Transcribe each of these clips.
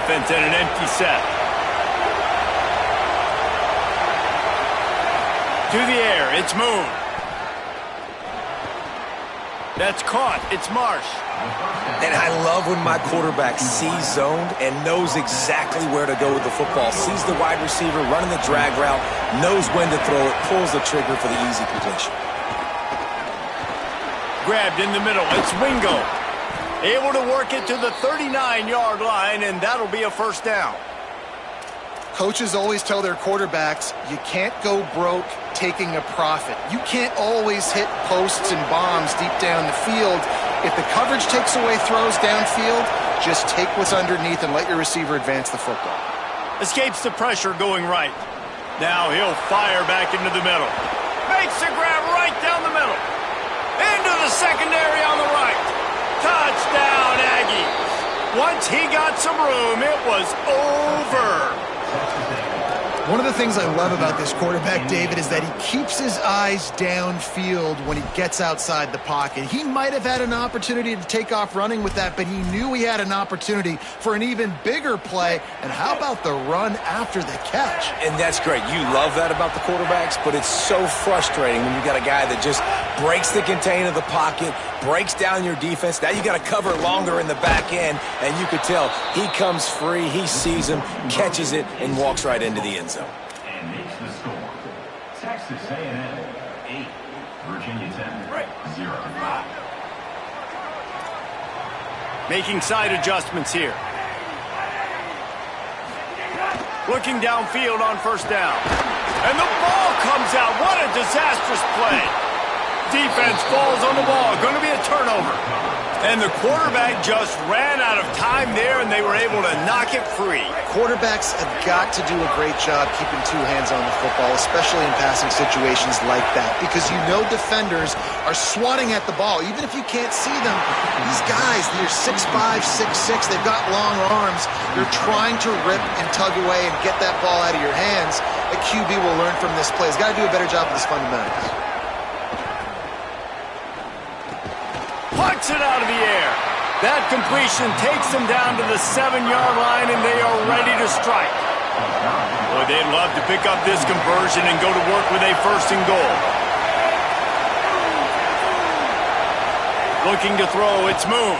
offense and an empty set. To the air, it's Moon. That's caught, it's Marsh. And I love when my quarterback sees zoned and knows exactly where to go with the football. Sees the wide receiver running the drag route, knows when to throw it, pulls the trigger for the easy completion. Grabbed in the middle, it's Wingo. Able to work it to the 39-yard line, and that'll be a first down. Coaches always tell their quarterbacks, you can't go broke taking a profit. You can't always hit posts and bombs deep down the field. If the coverage takes away throws downfield, just take what's underneath and let your receiver advance the football. Escapes the pressure going right. Now he'll fire back into the middle. Makes the grab right down the middle. Into the secondary on the right. Touchdown, Aggies. Once he got some room, it was over. One of the things I love about this quarterback, David, is that he keeps his eyes downfield when he gets outside the pocket. He might have had an opportunity to take off running with that, but he knew he had an opportunity for an even bigger play. And how about the run after the catch? And that's great. You love that about the quarterbacks, but it's so frustrating when you got a guy that just breaks the contain of the pocket, breaks down your defense. Now you got to cover longer in the back end, and you could tell he comes free, he sees him, catches it, and walks right into the end zone. And makes the score. Texas A&M 8, Virginia Tech 0. Making side adjustments here. Looking downfield on first down. And the ball comes out. What a disastrous play. Defense falls on the ball. Going to be a turnover. And the quarterback just ran out of time there, and they were able to knock it free. Quarterbacks have got to do a great job keeping two hands on the football, especially in passing situations like that, because you know defenders are swatting at the ball. Even if you can't see them, these guys, they're 6'5", 6'6", they've got long arms. They're trying to rip and tug away and get that ball out of your hands. The QB will learn from this play. He's got to do a better job with his fundamentals. Punts it out of the air. That completion takes them down to the 7-yard line, and they are ready to strike. Boy, they'd love to pick up this conversion and go to work with a first and goal. Looking to throw, it's Moon.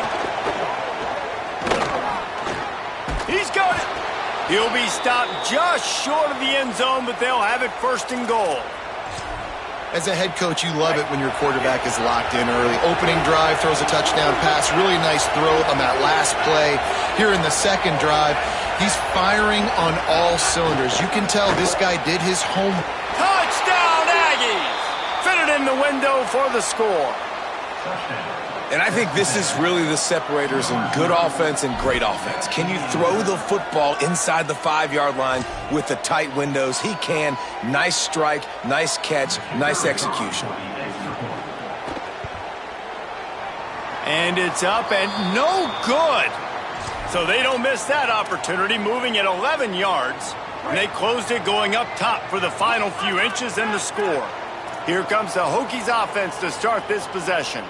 He's got it. He'll be stopped just short of the end zone, but they'll have it first and goal. As a head coach, you love it when your quarterback is locked in early. Opening drive, throws a touchdown pass. Really nice throw on that last play. Here in the second drive, he's firing on all cylinders. You can tell this guy did his home. Touchdown, Aggies! Fitted in the window for the score. And I think this is really the separators in good offense and great offense. Can you throw the football inside the 5-yard line with the tight windows? He can. Nice strike, nice catch, nice execution. And it's up and no good. So they don't miss that opportunity, moving at 11 yards. And they closed it going up top for the final few inches and the score. Here comes the Hokies offense to start this possession.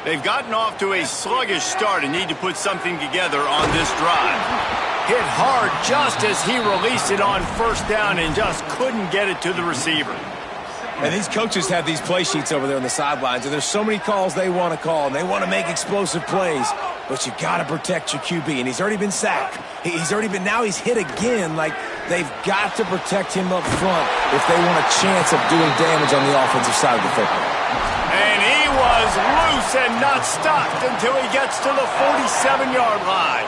They've gotten off to a sluggish start and need to put something together on this drive. Hit hard just as he released it on first down and just couldn't get it to the receiver. And these coaches have these play sheets over there on the sidelines, and there's so many calls they want to call, and they want to make explosive plays. But you got to protect your QB, and he's already been sacked. Now he's hit again. Like, they've got to protect him up front if they want a chance of doing damage on the offensive side of the football. And he was loose and not stopped until he gets to the 47-yard line.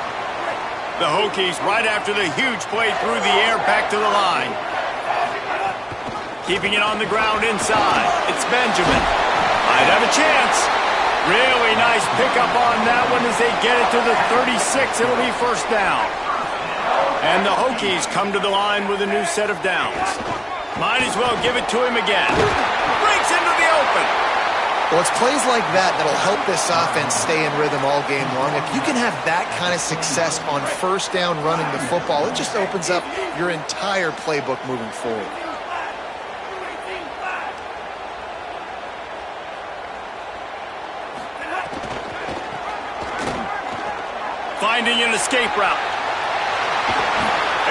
The Hokies, right after the huge play through the air, back to the line. Keeping it on the ground inside. It's Benjamin. Might have a chance. Really nice pickup on that one as they get it to the 36. It'll be first down. And the Hokies come to the line with a new set of downs. Might as well give it to him again. Breaks into the open. Well, it's plays like that that'll help this offense stay in rhythm all game long. If you can have that kind of success on first down running the football, it just opens up your entire playbook moving forward. Finding an escape route.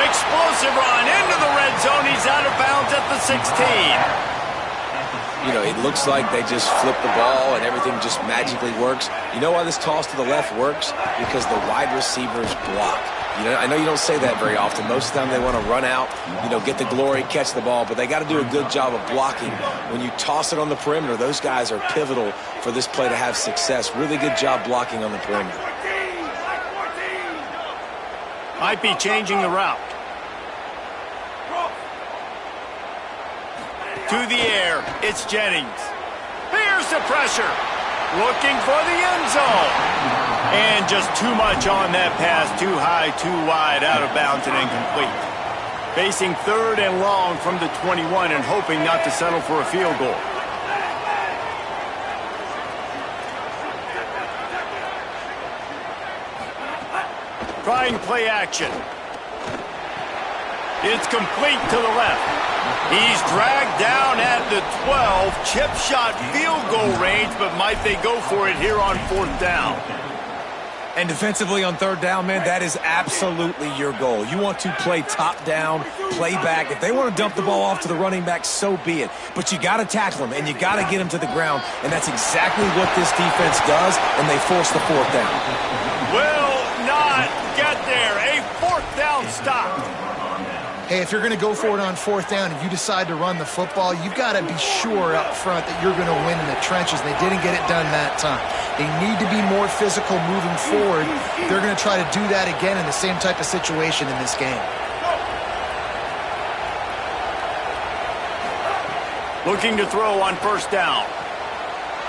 explosive run into the red zone. He's out of bounds at the 16. You know, it looks like they just flip the ball and everything just magically works. You know why this toss to the left works? Because the wide receivers block. You know, I know you don't say that very often. Most of the time they want to run out, you know, get the glory, catch the ball, but they got to do a good job of blocking. When you toss it on the perimeter, those guys are pivotal for this play to have success. Really good job blocking on the perimeter. Might be changing the route. To the air, it's Jennings. Here's the pressure. Looking for the end zone. And just too much on that pass. Too high, too wide, out of bounds and incomplete. Facing 3rd and long from the 21 and hoping not to settle for a field goal. Trying play action. It's complete to the left. He's dragged down at the 12, chip shot field goal range, but might they go for it here on 4th down? And defensively on 3rd down, man, that is absolutely your goal. You want to play top down, play back. If they want to dump the ball off to the running back, so be it. But you got to tackle him, and you got to get him to the ground, and that's exactly what this defense does, and they force the 4th down. Will not get there. A 4th down stop. Hey, if you're going to go for it on 4th down and you decide to run the football, you've got to be sure up front that you're going to win in the trenches. They didn't get it done that time. They need to be more physical moving forward. They're going to try to do that again in the same type of situation in this game. Looking to throw on 1st down.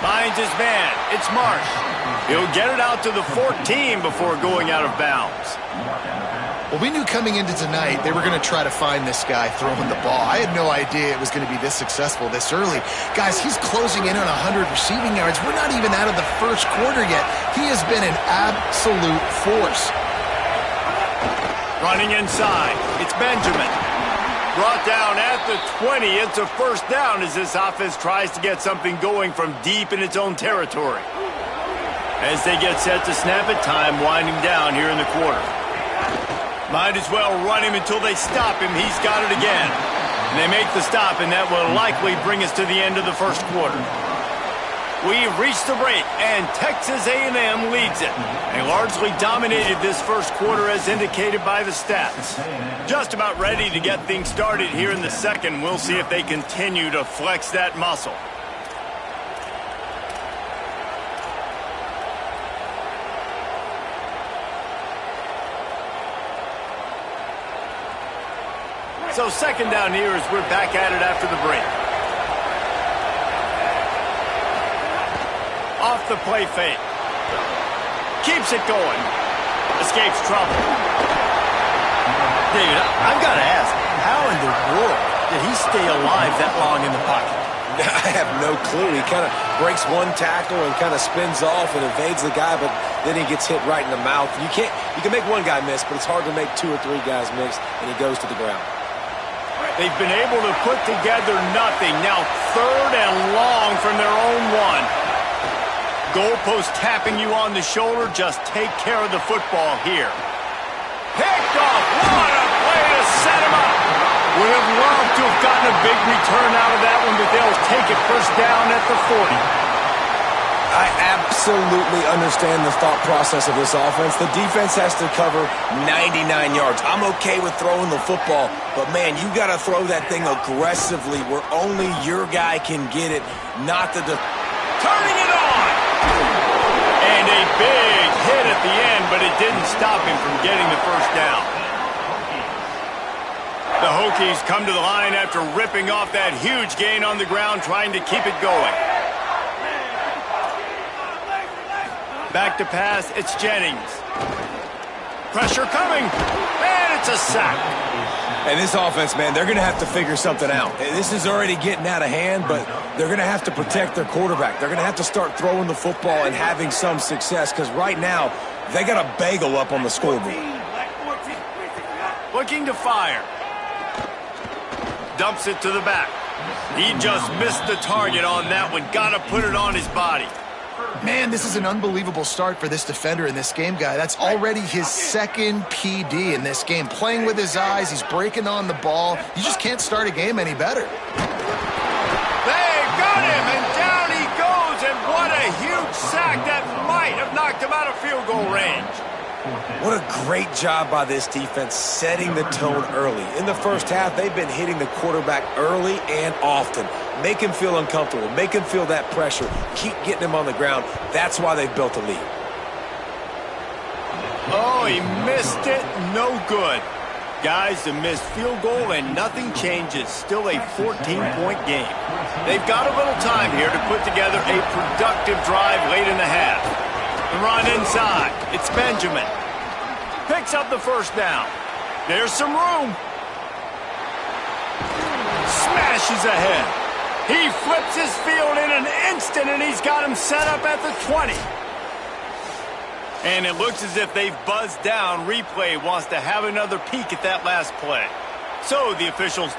Finds his man. It's Marsh. He'll get it out to the 14 before going out of bounds. Well, we knew coming into tonight they were going to try to find this guy throwing the ball. I had no idea it was going to be this successful this early. Guys, he's closing in on 100 receiving yards. We're not even out of the 1st quarter yet. He has been an absolute force. Running inside. It's Benjamin. Brought down at the 20. It's a 1st down as this offense tries to get something going from deep in its own territory. As they get set to snap it, time winding down here in the quarter. Might as well run him until they stop him. He's got it again. And they make the stop, and that will likely bring us to the end of the 1st quarter. We've reached the break, and Texas A&M leads it. They largely dominated this 1st quarter as indicated by the stats. Just about ready to get things started here in the 2nd. We'll see if they continue to flex that muscle. So 2nd down here as we're back at it after the break. Off the play fake. Keeps it going. Escapes trouble. David, I've got to ask, how in the world did he stay alive that long in the pocket? I have no clue. He kind of breaks one tackle and kind of spins off and evades the guy, but then he gets hit right in the mouth. You can make one guy miss, but it's hard to make 2 or 3 guys miss, and he goes to the ground. They've been able to put together nothing. Now 3rd and long from their own 1. Goalpost tapping you on the shoulder. Just take care of the football here. Picked off. What a play to set him up. Would have loved to have gotten a big return out of that one, but they'll take it 1st down at the 40. I absolutely understand the thought process of this offense. The defense has to cover 99 yards. I'm okay with throwing the football, but, man, you got to throw that thing aggressively where only your guy can get it, not the turning it on! And a big hit at the end, but it didn't stop him from getting the 1st down. The Hokies come to the line after ripping off that huge gain on the ground, trying to keep it going. Back to pass, it's Jennings. Pressure coming, and it's a sack. And this offense, man, they're going to have to figure something out. This is already getting out of hand, but they're going to have to protect their quarterback. They're going to have to start throwing the football and having some success, because right now, they got a bagel up on the scoreboard. Looking to fire. Dumps it to the back. He just missed the target on that one. Got to put it on his body. Man, this is an unbelievable start for this defender in this game, guy. That's already his second PD in this game. Playing with his eyes, he's breaking on the ball. You just can't start a game any better. They got him, and down he goes, and what a huge sack that might have knocked him out of field goal range. What a great job by this defense setting the tone early. In the first half, they've been hitting the quarterback early and often. Make him feel uncomfortable. Make him feel that pressure. Keep getting him on the ground. That's why they've built a lead. Oh, he missed it. No good. Guys, the missed field goal and nothing changes. Still a 14-point game. They've got a little time here to put together a productive drive late in the half. The run inside. It's Benjamin. Picks up the first down. There's some room. Smashes ahead. He flips his field in an instant, and he's got him set up at the 20. And it looks as if they've buzzed down. Replay wants to have another peek at that last play. So the officials...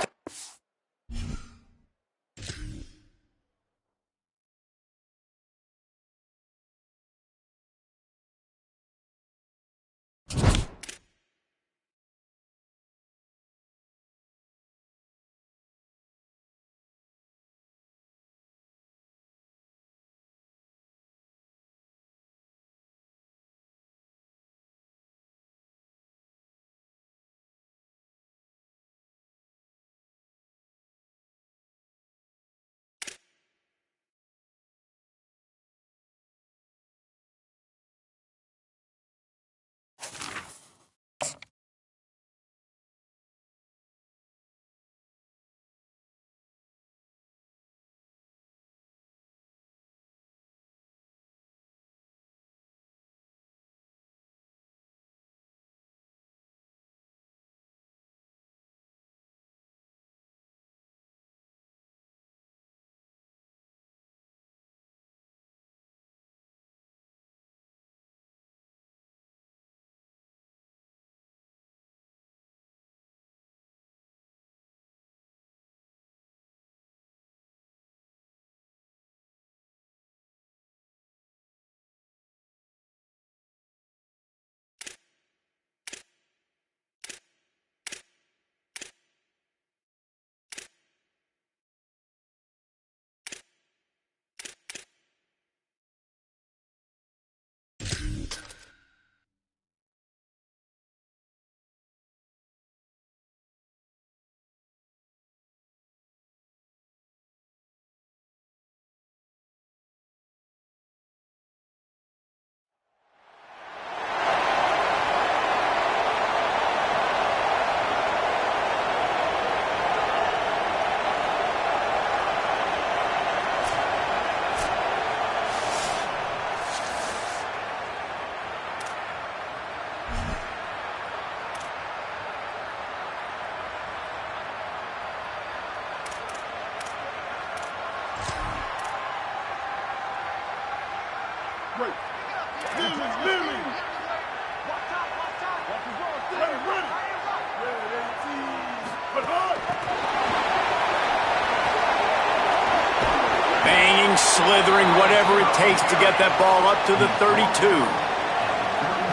Banging, slithering, whatever it takes to get that ball up to the 32.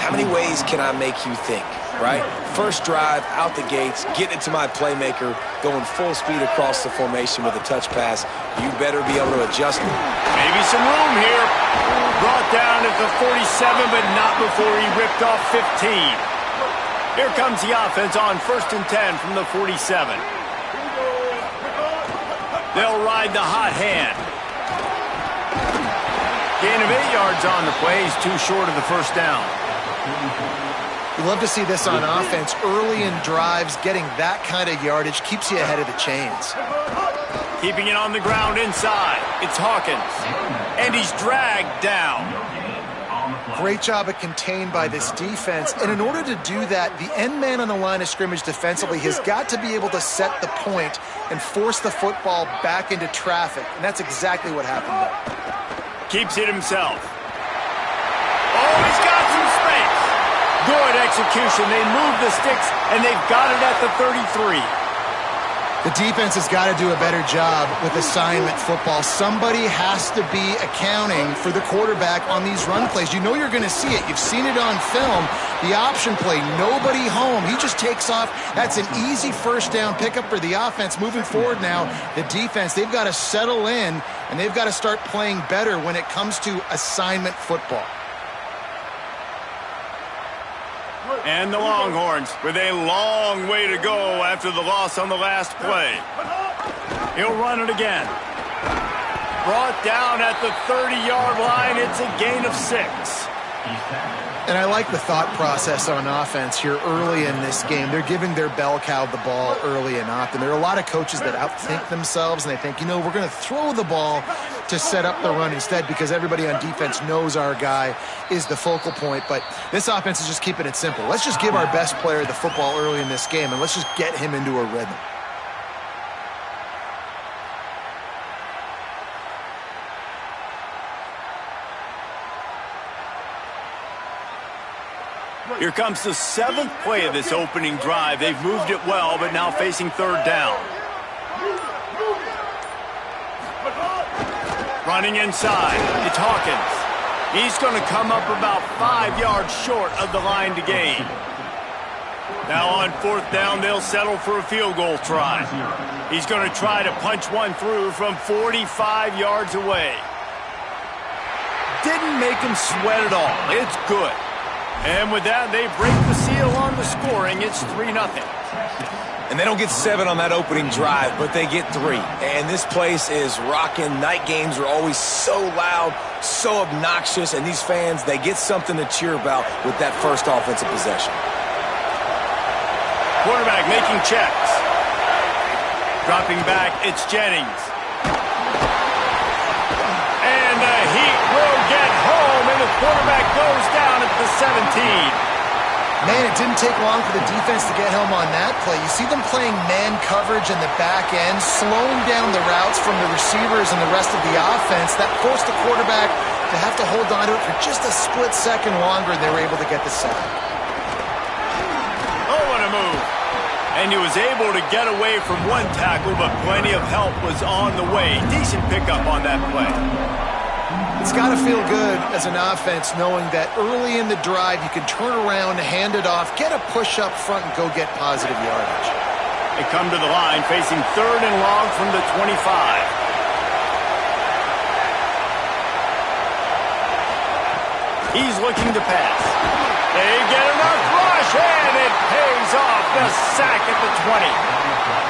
How many ways can I make you think, right? First drive, out the gates, getting it to my playmaker, going full speed across the formation with a touch pass. You better be able to adjust it. Maybe some room here. Brought down at the 47, but not before he ripped off 15. Here comes the offense on 1st and 10 from the 47. They'll ride the hot hand. Gain of 8 yards on the play. He's too short of the first down. You love to see this on offense. Early in drives, getting that kind of yardage keeps you ahead of the chains. Keeping it on the ground inside. It's Hawkins. And he's dragged down. Great job of contained by this defense. And in order to do that, the end man on the line of scrimmage defensively has got to be able to set the point and force the football back into traffic. And that's exactly what happened there. Keeps it himself. Oh, he's got some space. Good execution. They move the sticks, and they've got it at the 33. The defense has got to do a better job with assignment football. Somebody has to be accounting for the quarterback on these run plays. You know you're going to see it. You've seen it on film. The option play, nobody home. He just takes off. That's an easy first down pickup for the offense. Moving forward now, the defense, they've got to settle in, and they've got to start playing better when it comes to assignment football. And the Longhorns with a long way to go after the loss on the last play. He'll run it again. Brought down at the 30-yard line. It's a gain of 6. And I like the thought process on offense here early in this game. They're giving their bell cow the ball early and often. There are a lot of coaches that outthink themselves, and they think, we're going to throw the ball to set up the run instead because everybody on defense knows our guy is the focal point. But this offense is just keeping it simple. Let's just give our best player the football early in this game, and let's just get him into a rhythm. Here comes the 7th play of this opening drive. They've moved it well, but now facing 3rd down. Running inside, it's Hawkins. He's going to come up about 5 yards short of the line to gain. Now on 4th down, they'll settle for a field goal try. He's going to try to punch one through from 45 yards away. Didn't make him sweat at all. It's good. And with that, they break the seal on the scoring. It's 3-0. And they don't get 7 on that opening drive, but they get 3. And this place is rocking. Night games are always so loud, so obnoxious, and these fans, they get something to cheer about with that first offensive possession. Quarterback making checks. Dropping back, it's Jennings. And the heat will get home, and the quarterback goes down at the 17. Man, it didn't take long for the defense to get home on that play. You see them playing man coverage in the back end, slowing down the routes from the receivers and the rest of the offense. That forced the quarterback to have to hold on to it for just a split second longer, and they were able to get the sack. Oh, what a move. And he was able to get away from one tackle, but plenty of help was on the way. Decent pickup on that play. It's got to feel good as an offense knowing that early in the drive you can turn around, hand it off, get a push up front, and go get positive yardage. They come to the line facing 3rd and long from the 25. He's looking to pass. They get enough rush, and it pays off. The sack at the 20.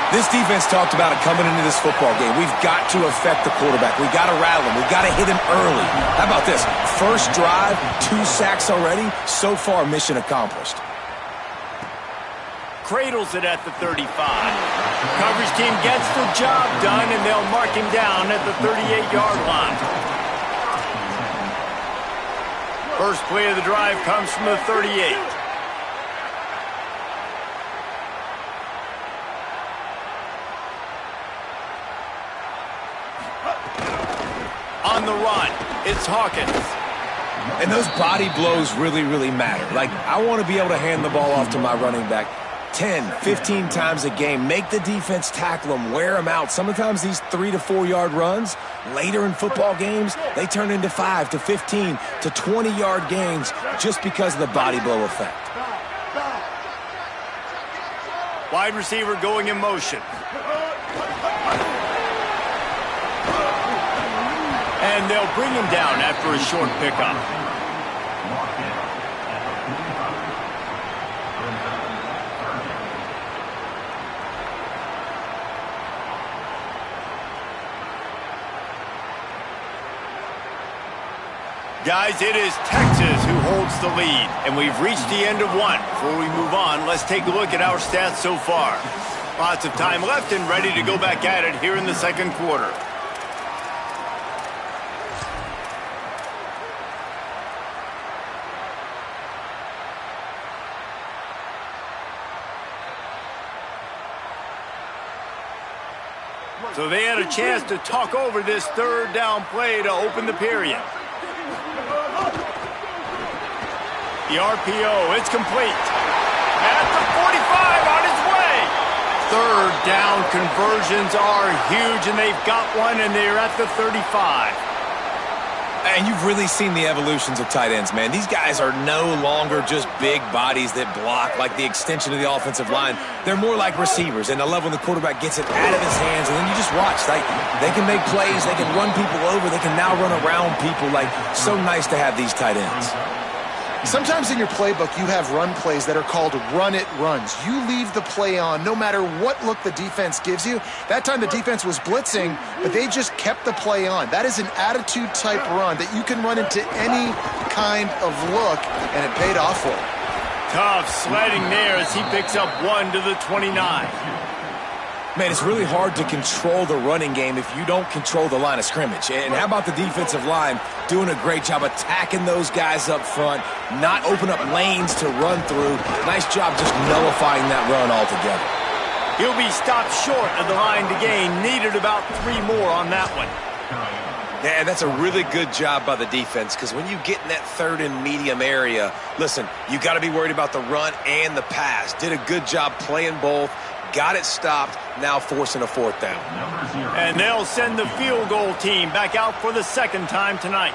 This defense talked about it coming into this football game. We've got to affect the quarterback. We've got to rattle him. We've got to hit him early. How about this? First drive, 2 sacks already. So far, mission accomplished. Cradles it at the 35. Coverage team gets the job done, and they'll mark him down at the 38-yard line. First play of the drive comes from the 38. On the run, it's Hawkins. And those body blows really, really matter. Like, I want to be able to hand the ball off to my running back 10, 15 times a game. Make the defense tackle them, wear them out. Sometimes these 3 to 4 yard runs, later in football games, they turn into 5 to 15 to 20-yard gains just because of the body blow effect. Wide receiver going in motion. And they'll bring him down after a short pickup. Guys, it is Texas who holds the lead, and we've reached the end of one. Before we move on, let's take a look at our stats so far. Lots of time left and ready to go back at it here in the second quarter. So they had a chance to talk over this 3rd down play to open the period. The RPO, it's complete. At the 45, on his way. Third down conversions are huge, and they've got one, and they're at the 35. And you've really seen the evolutions of tight ends, man. These guys are no longer just big bodies that block like the extension of the offensive line. They're more like receivers, and I love when the quarterback gets it out of his hands, and then you just watch. Like, they can make plays, they can run people over, they can now run around people. Like, so nice to have these tight ends. Sometimes in your playbook, you have run plays that are called run-it runs. You leave the play on no matter what look the defense gives you. That time the defense was blitzing, but they just kept the play on. That is an attitude-type run that you can run into any kind of look, and it paid off for him. Tough sledding there as he picks up 1 to the 29. Man, it's really hard to control the running game if you don't control the line of scrimmage. And how about the defensive line doing a great job attacking those guys up front, not open up lanes to run through. Nice job just nullifying that run altogether. He'll be stopped short of the line to gain. Needed about 3 more on that one. Yeah, that's a really good job by the defense, because when you get in that third and medium area, listen, you got to be worried about the run and the pass. Did a good job playing both. Got it stopped, now forcing a 4th down. And they'll send the field goal team back out for the 2nd time tonight.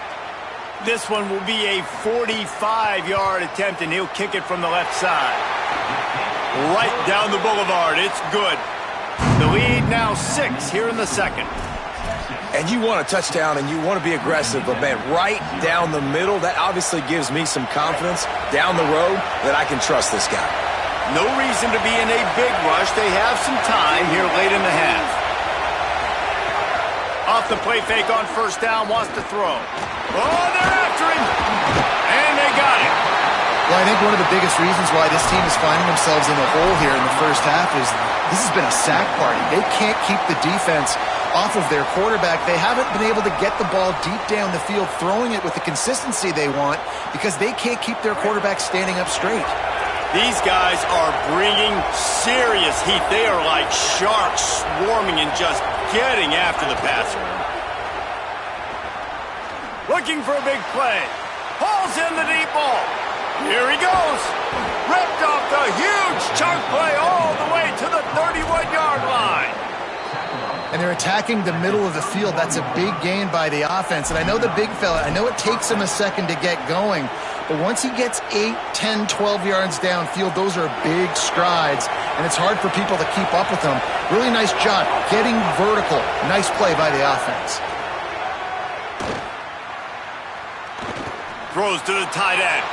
This one will be a 45-yard attempt, and he'll kick it from the left side. Right down the boulevard. It's good. The lead now 6 here in the 2nd. And you want a touchdown and you want to be aggressive, but man, right down the middle, that obviously gives me some confidence down the road that I can trust this guy. No reason to be in a big rush. They have some time here late in the half. Off the play fake on 1st down, wants to throw. Oh, they're after him. And they got him. Well, I think one of the biggest reasons why this team is finding themselves in the hole here in the first half is this has been a sack party. They can't keep the defense off of their quarterback. They haven't been able to get the ball deep down the field, throwing it with the consistency they want, because they can't keep their quarterback standing up straight. These guys are bringing serious heat. They are like sharks swarming and just getting after the passer. Looking for a big play. Hauls in the deep ball. Here he goes. Ripped off the huge chunk play all the way to the 31-yard line. And they're attacking the middle of the field. That's a big gain by the offense. And I know the big fella, I know it takes him a second to get going, but once he gets 8, 10, 12 yards downfield, those are big strides, and it's hard for people to keep up with them. Really nice job getting vertical. Nice play by the offense. Throws to the tight end.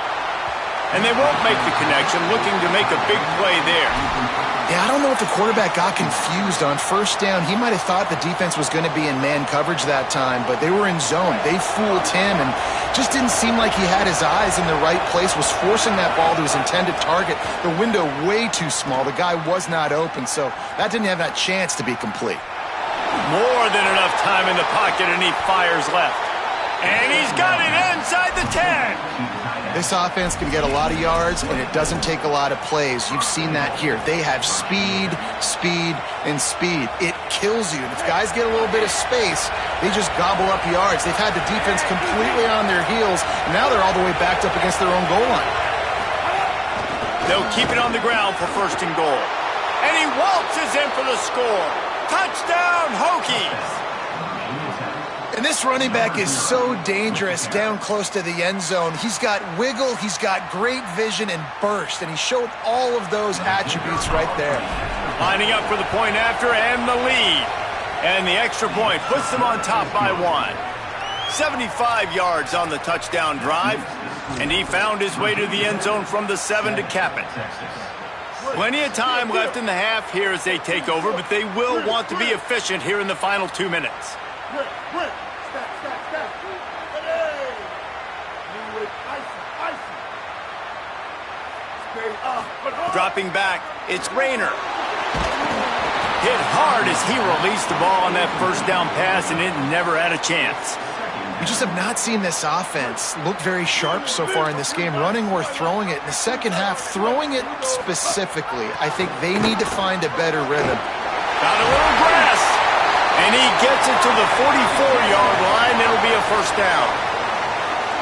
And they won't make the connection, looking to make a big play there. Yeah, I don't know if the quarterback got confused on 1st down. He might have thought the defense was going to be in man coverage that time, but they were in zone. They fooled him and just didn't seem like he had his eyes in the right place, was forcing that ball to his intended target. The window way too small. The guy was not open, so that didn't have that chance to be complete. More than enough time in the pocket, and he fires left. And he's got it inside the 10. This offense can get a lot of yards, and it doesn't take a lot of plays. You've seen that here. They have speed, speed, and speed. It kills you. If guys get a little bit of space, they just gobble up yards. They've had the defense completely on their heels, and now they're all the way backed up against their own goal line. They'll keep it on the ground for 1st and goal. And he waltzes in for the score. Touchdown, Hokies! And this running back is so dangerous down close to the end zone. He's got wiggle, he's got great vision and burst, and he showed all of those attributes right there. Lining up for the point after and the lead. And the extra point puts them on top by 1. 75 yards on the touchdown drive, and he found his way to the end zone from the 7 to cap it. Plenty of time left in the half here as they take over, but they will want to be efficient here in the final 2 minutes. Dropping back, it's Rayner. Hit hard as he released the ball on that 1st down pass, and it never had a chance. We just have not seen this offense look very sharp so far in this game, running or throwing it. In the second half, throwing it specifically, I think they need to find a better rhythm. Got a little grass, and he gets it to the 44-yard line. It'll be a 1st down.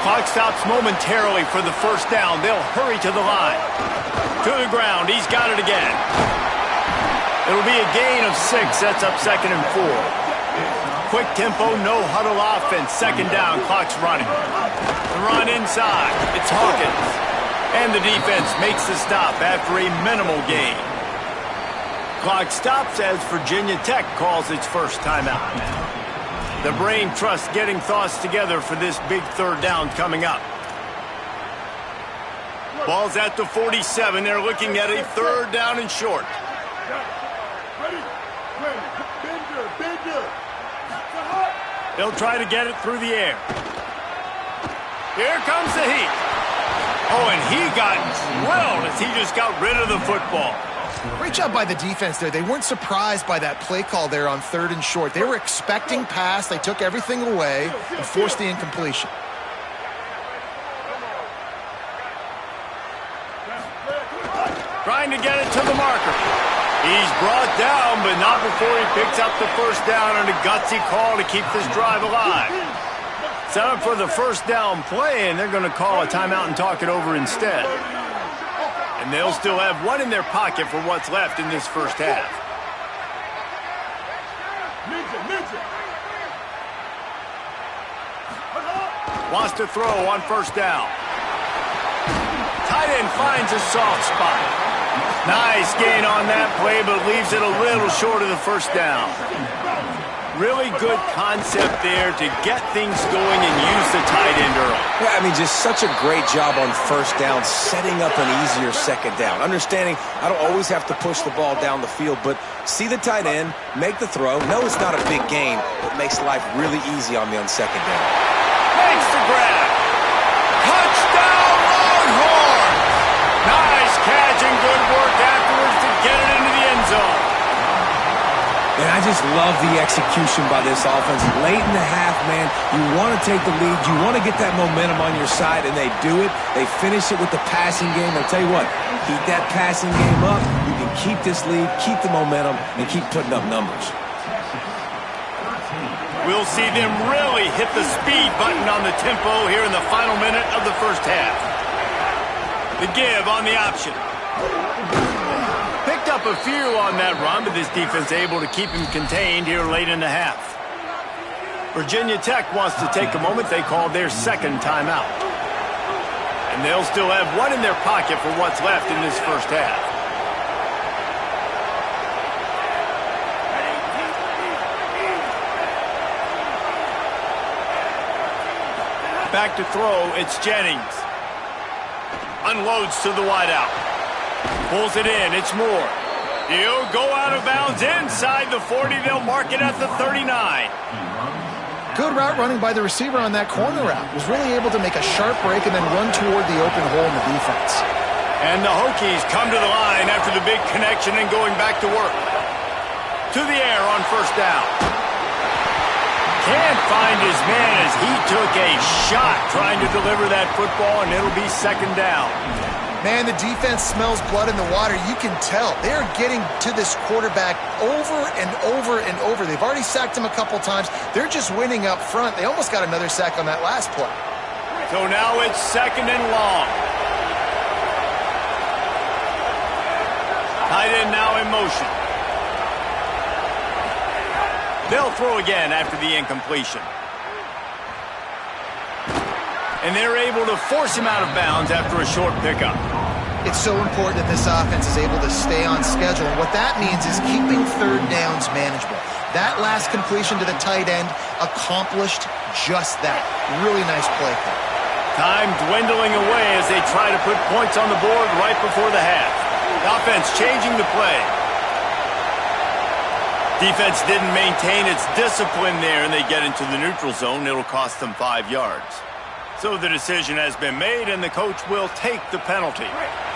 Clock stops momentarily for the 1st down. They'll hurry to the line. To the ground. He's got it again. It'll be a gain of 6. Sets up 2nd and 4. Quick tempo, no huddle offense. 2nd down, clock's running. The run inside. It's Hawkins. And the defense makes the stop after a minimal gain. Clock stops as Virginia Tech calls its first timeout. The brain trust getting thoughts together for this big 3rd down coming up. Ball's at the 47. They're looking at a 3rd down and short. They'll try to get it through the air. Here comes the heat. Oh, and he got drilled as he just got rid of the football. Great job by the defense there. They weren't surprised by that play call there on 3rd and short. They were expecting pass. They took everything away and forced the incompletion. Trying to get it to the marker. He's brought down, but not before he picks up the 1st down on a gutsy call to keep this drive alive. Set up for the 1st down play, and they're going to call a timeout and talk it over instead. And they'll still have one in their pocket for what's left in this 1st half. Wants to throw on 1st down. Tight end finds a soft spot. Nice gain on that play, but leaves it a little short of the 1st down. Really good concept there to get things going and use the tight end early. Yeah, I mean, just such a great job on 1st down, setting up an easier 2nd down. Understanding I don't always have to push the ball down the field, but see the tight end, make the throw. No, it's not a big gain, but makes life really easy on me on 2nd down. Makes the grab. Touchdown, Longhorns! Nice catch and good work afterwards to get it into the end zone. And I just love the execution by this offense. Late in the half, man, you want to take the lead. You want to get that momentum on your side, and they do it. They finish it with the passing game. I'll tell you what, keep that passing game up. You can keep this lead, keep the momentum, and keep putting up numbers. We'll see them really hit the speed button on the tempo here in the final minute of the 1st half. The give on the option. Picked up a few on that run, but this defense able to keep him contained here late in the half. Virginia Tech wants to take a moment. They called their 2nd timeout. And they'll still have one in their pocket for what's left in this 1st half. Back to throw, it's Jennings. Unloads to the wideout. Pulls it in, it's Moore. He'll go out of bounds inside the 40. They'll mark it at the 39. Good route running by the receiver on that corner route. Was really able to make a sharp break and then run toward the open hole in the defense. And the Hokies come to the line after the big connection and going back to work. To the air on 1st down. Can't find his man as he took a shot trying to deliver that football, and it'll be 2nd down. Man, the defense smells blood in the water. You can tell. They are getting to this quarterback over and over and over. They've already sacked him a couple times. They're just winning up front. They almost got another sack on that last play. So now it's 2nd and long. Tight end now in motion. They'll throw again after the incompletion. And they're able to force him out of bounds after a short pickup. It's so important that this offense is able to stay on schedule. And what that means is keeping 3rd downs manageable. That last completion to the tight end accomplished just that. Really nice play call. Time dwindling away as they try to put points on the board right before the half. The offense changing the play. Defense didn't maintain its discipline there, and they get into the neutral zone. It'll cost them 5 yards. So the decision has been made, and the coach will take the penalty.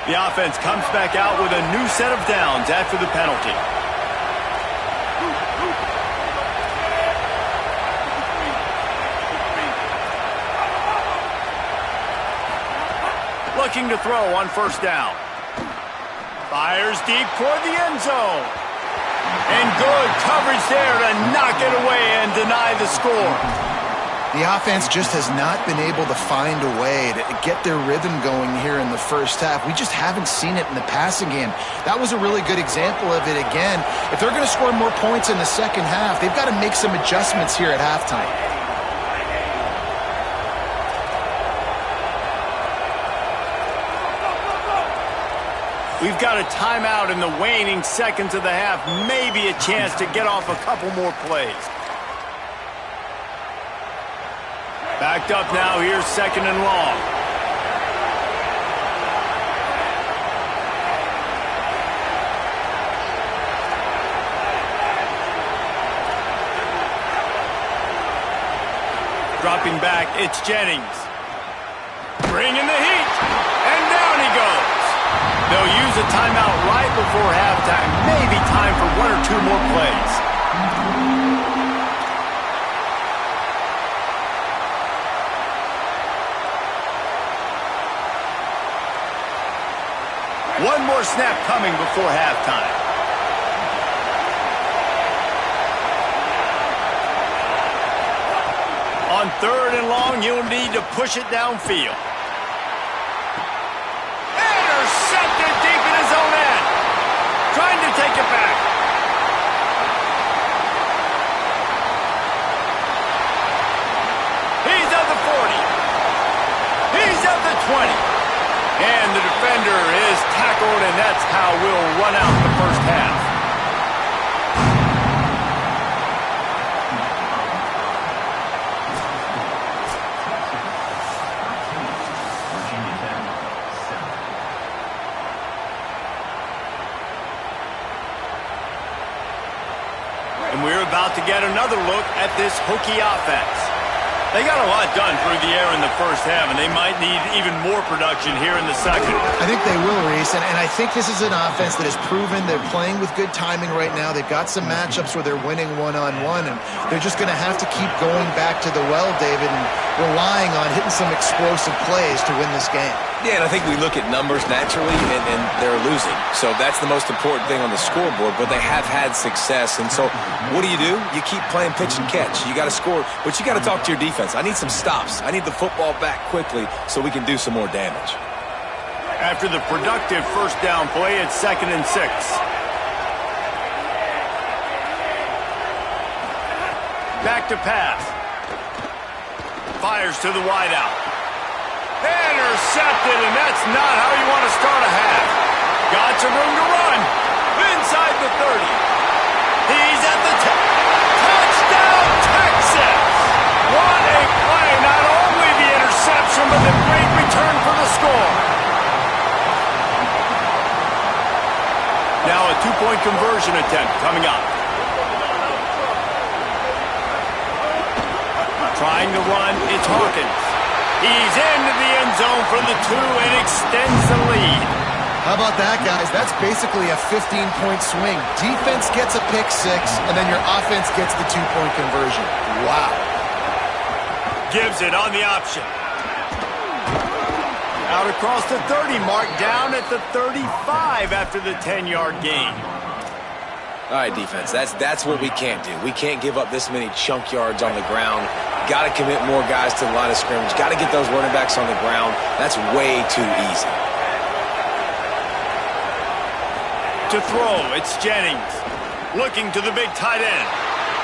The offense comes back out with a new set of downs after the penalty. Looking to throw on 1st down. Fires deep toward the end zone. And good coverage there to knock it away and deny the score. The offense just has not been able to find a way to get their rhythm going here in the first half. We just haven't seen it in the passing game. That was a really good example of it again. If they're going to score more points in the second half, they've got to make some adjustments here at halftime. We've got a timeout in the waning seconds of the half. Maybe a chance to get off a couple more plays. Backed up now, here's 2nd and long. Dropping back, it's Jennings. Bringing the heat, and down he goes. They'll use a timeout right before halftime. Maybe time for 1 or 2 more plays. One more snap coming before halftime. On 3rd and long, you'll need to push it downfield. Intercepted deep in his own end. Trying to take it back. He's at the 40. He's at the 20. And the defender is tackled, and that's how we'll run out the first half. And we're about to get another look at this Hokie offense. They got a lot done through the air in the first half, and they might need even more production here in the second. I think they will, Reese, and I think this is an offense that has proven they're playing with good timing right now. They've got some matchups where they're winning one-on-one, and they're just going to have to keep going back to the well, David, and relying on hitting some explosive plays to win this game. Yeah, and I think we look at numbers naturally, and they're losing. So that's the most important thing on the scoreboard, but they have had success. And so what do? You keep playing pitch and catch. You got to score, but you got to talk to your defense. I need some stops. I need the football back quickly so we can do some more damage. After the productive first down play, it's 2nd and 6. Back to pass. Fires to the wideout. Intercepted, and that's not how you want to start a half. Got some room to run. Inside the 30. He's at the 10. Touchdown, Texas! What a play. Not only the interception, but the great return for the score. Now a 2-point conversion attempt coming up. Trying to run, it's Hawkins. He's into the end zone for the 2 and extends the lead. How about that, guys? That's basically a 15-point swing. Defense gets a pick 6, and then your offense gets the 2-point conversion. Wow. Gives it on the option. Out across the 30 mark, down at the 35 after the 10-yard gain. All right, defense, that's what we can't do. We can't give up this many chunk yards on the ground. Got to commit more guys to the line of scrimmage. Got to get those running backs on the ground. That's way too easy. To throw, it's Jennings. Looking to the big tight end.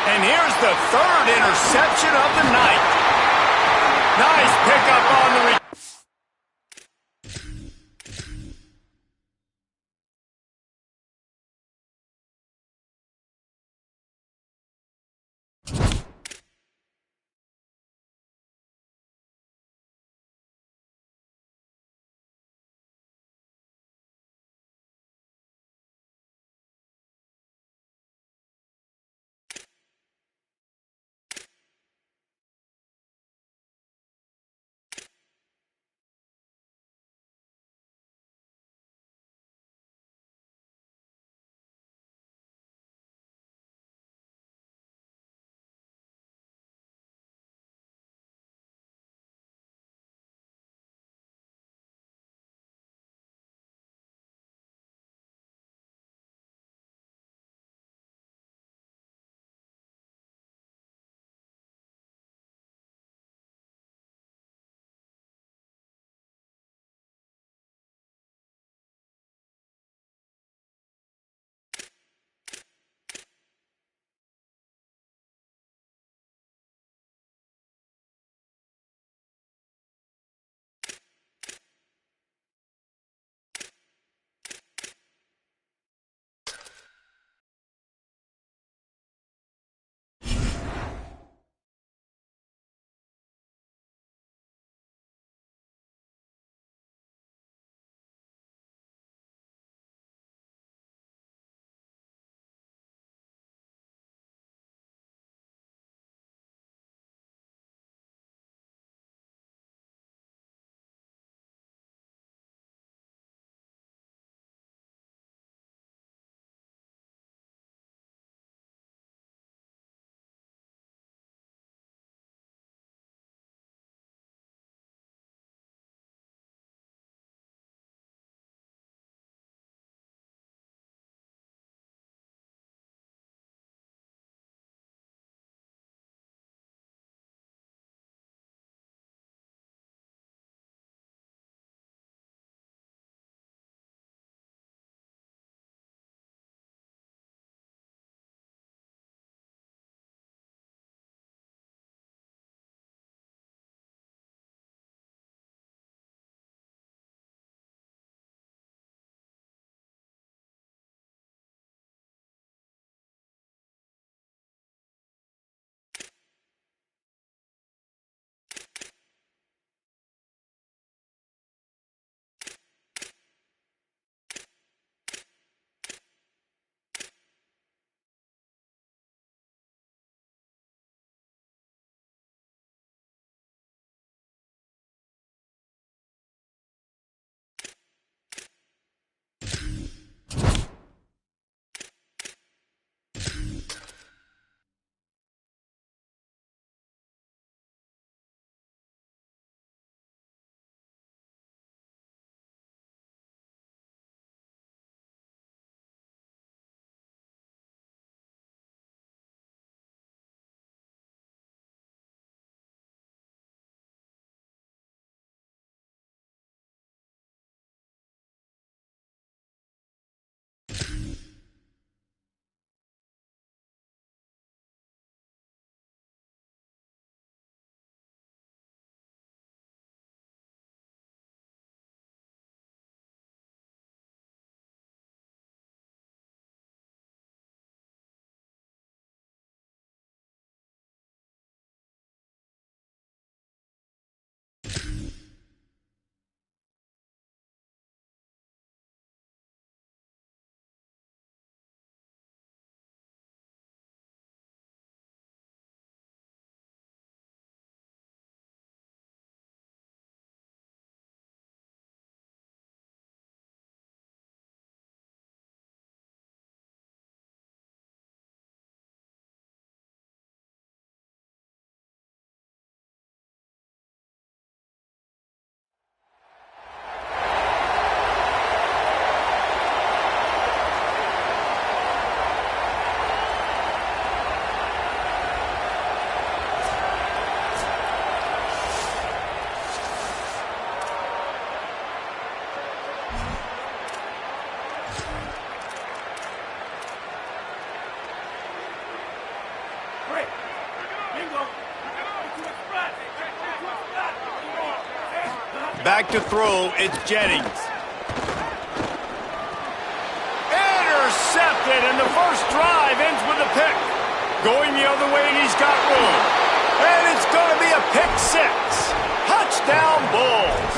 And here's the 3rd interception of the night. Nice pickup on the Back to throw, it's Jennings. Intercepted, and the first drive ends with a pick. Going the other way, and he's got room. And it's going to be a pick six. Touchdown, Bulls.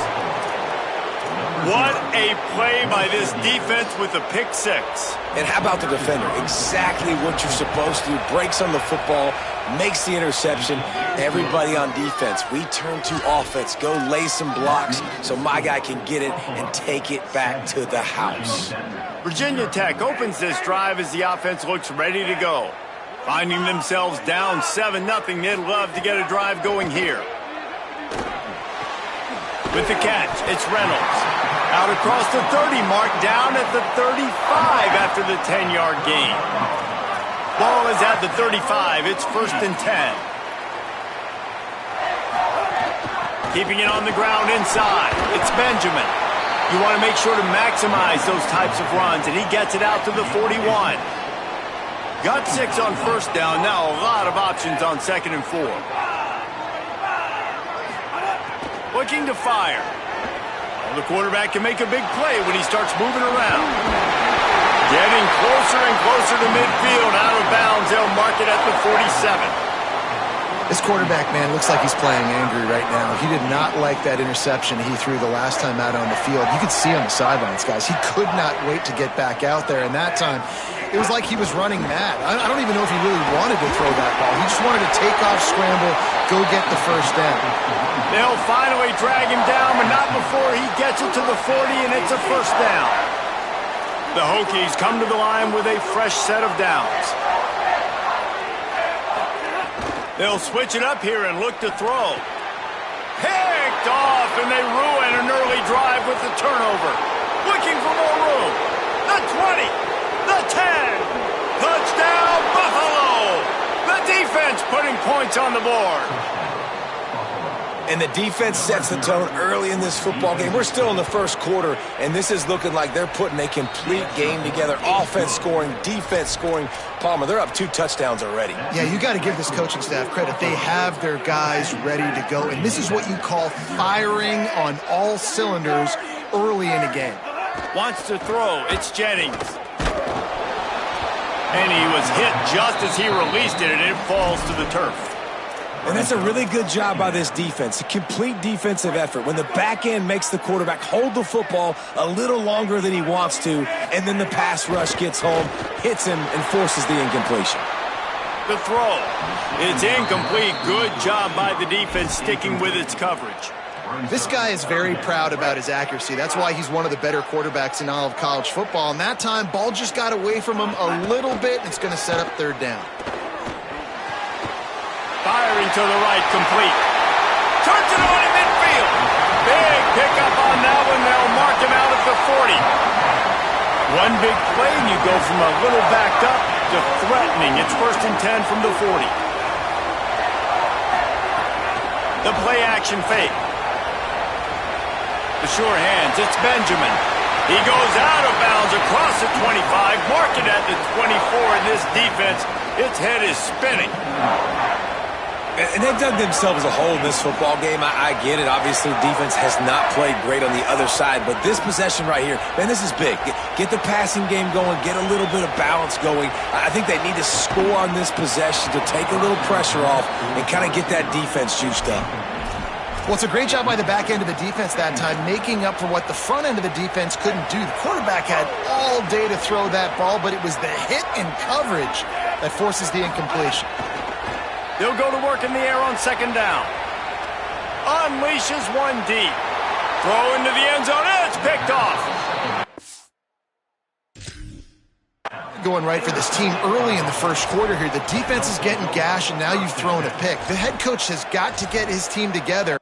What a play by this defense with a pick six. And how about the defender? Exactly what you're supposed to do. Breaks on the football, makes the interception. Everybody on defense, we turn to offense. Go lay some blocks so my guy can get it and take it back to the house. Virginia Tech opens this drive as the offense looks ready to go. Finding themselves down 7-0, they'd love to get a drive going here. With the catch, it's Reynolds. Out across the 30 mark, down at the 35 after the 10-yard gain. Ball is at the 35. It's 1st and 10. Keeping it on the ground inside. It's Benjamin. You want to make sure to maximize those types of runs, and he gets it out to the 41. Got 6 on 1st down. Now a lot of options on 2nd and 4. Looking to fire. Well, the quarterback can make a big play when he starts moving around. Getting closer and closer to midfield. Out of bounds. They'll mark it at the 47. This quarterback, man, looks like he's playing angry right now. He did not like that interception he threw the last time out on the field. You could see on the sidelines, guys. He could not wait to get back out there. And that time, it was like he was running mad. I don't even know if he really wanted to throw that ball. He just wanted to take off, scramble, go get the first down. They'll finally drag him down, but not before he gets it to the 40, and it's a 1st down. The Hokies come to the line with a fresh set of downs. They'll switch it up here and look to throw. Picked off, and they ruin an early drive with the turnover. Looking for more room. The 20, the 10. Touchdown, Buffalo. The defense putting points on the board. And the defense sets the tone early in this football game. We're still in the 1st quarter, and this is looking like they're putting a complete game together. Offense scoring, defense scoring. Palmer, they're up 2 touchdowns already. Yeah, you got to give this coaching staff credit. They have their guys ready to go, and this is what you call firing on all cylinders early in a game. Wants to throw. It's Jennings. And he was hit just as he released it, and it falls to the turf. And that's a really good job by this defense, a complete defensive effort. When the back end makes the quarterback hold the football a little longer than he wants to, and then the pass rush gets home, hits him, and forces the incompletion. The throw. It's incomplete. Good job by the defense sticking with its coverage. This guy is very proud about his accuracy. That's why he's one of the better quarterbacks in all of college football. And that time, ball just got away from him a little bit, and it's going to set up 3rd down. Firing to the right, complete. Turns it on in midfield. Big pickup on that one. They'll mark him out at the 40. One big play, and you go from a little backed up to threatening. It's 1st and 10 from the 40. The play action fake. The sure hands, it's Benjamin. He goes out of bounds across the 25, mark it at the 24, and this defense, its head is spinning. And they've dug themselves a hole in this football game. I get it. Obviously, defense has not played great on the other side. But this possession right here, man, this is big. Get the passing game going. Get a little bit of balance going. I think they need to score on this possession to take a little pressure off and kind of get that defense juiced up. Well, it's a great job by the back end of the defense that time, making up for what the front end of the defense couldn't do. The quarterback had all day to throw that ball, but it was the hit and coverage that forces the incompletion. They'll go to work in the air on 2nd down. Unleashes one deep. Throw into the end zone, and it's picked off. Going right for this team early in the 1st quarter here. The defense is getting gashed, and now you've thrown a pick. The head coach has got to get his team together.